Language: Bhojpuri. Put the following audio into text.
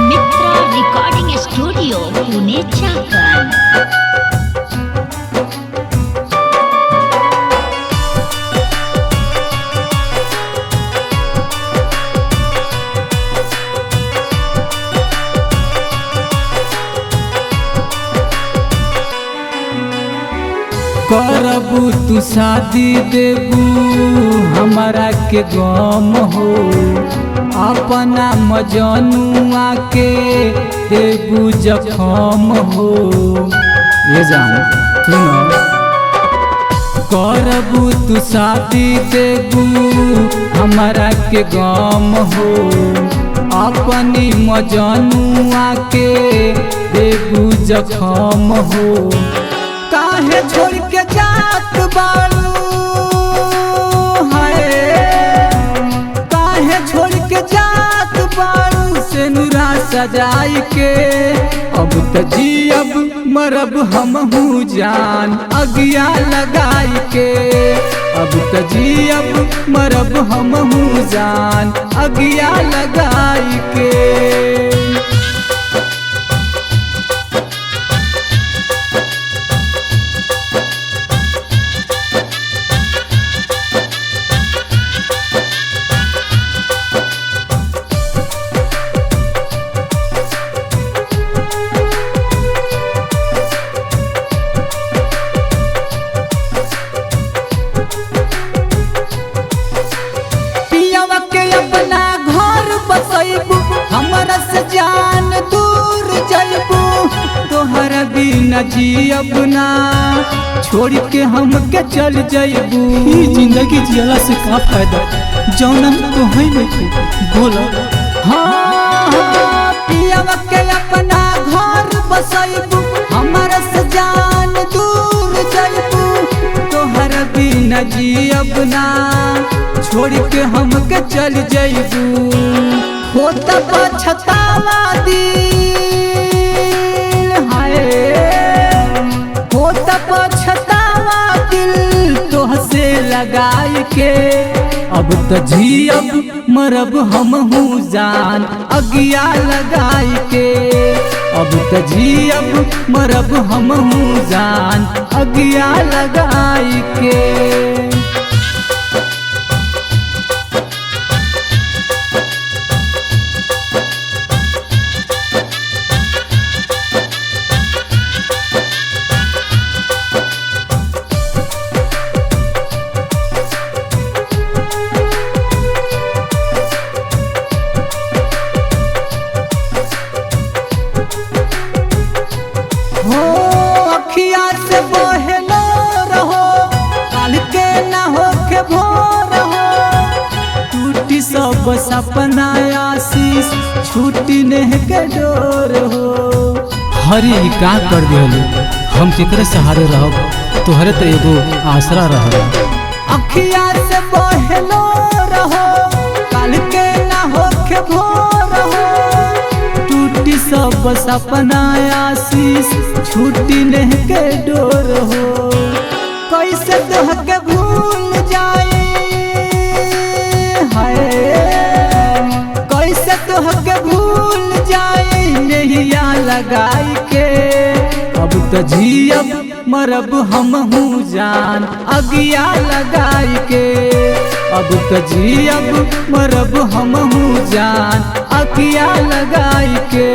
मित्रा रिकॉर्डिंग स्टूडियो पुणे चाकण। करबू तू शादी देबू हमारा के गम हो, अपना मजनुआ के देबू जखम हो। ये जान सुनो, करबू तू शादी देबू हमारा के गम हो, अपनी मजनुआ के देबू जखम हो। काहे छोड़ के जात बारू हाय, काहे छोड़ के जात बारू से नुरा सजाई के। अब त जियब मरब हमहू जान अगिया लगाई के। अब त जियब मरब हमहू जान अगिया लगाई के। हमरा से जान दूर जइबू, तोहरा बिना जियब ना छोड़ के हमके चल जइबू। ई जिंदगी जियला से का फायदा जौना तो है नहीं बोला। हाँ पियवा के अपना घर बसइबू, हमरा से जान दूर जइबू, तोहरा बिना जियब ना छोड़ के हमके चल जइबू। होता पछतावा दिल हाय, होता पछतावा दिल तोहसे लगाई के। अब त जियब मरब हमहू जान अगिया लगाई के। अब त जियब मरब हमहू जान अगिया लगाई के। हो अखिया से बहलो रहो, काल के ना होके भोर हो। टूटी सब सपना आशीष छूटी नेह के डोर हो। हरी का कर दिहलू, हम केकरे सहारे रहब, तोहरे तो एगो आसरा रहब। अखिया से बहलो रहो, काल के ना होके भोर हो। टूटी सब सपना आशीष छूटी नेह के डोर हो। कैसे तोहके भूल जाए हाय, कैसे तोहके भूल जाए नैया लगाई के। अब त जियब मरब हमहू जान अगिया लगाई के। अब त जियब मरब हमहू जान अगिया लगाई के।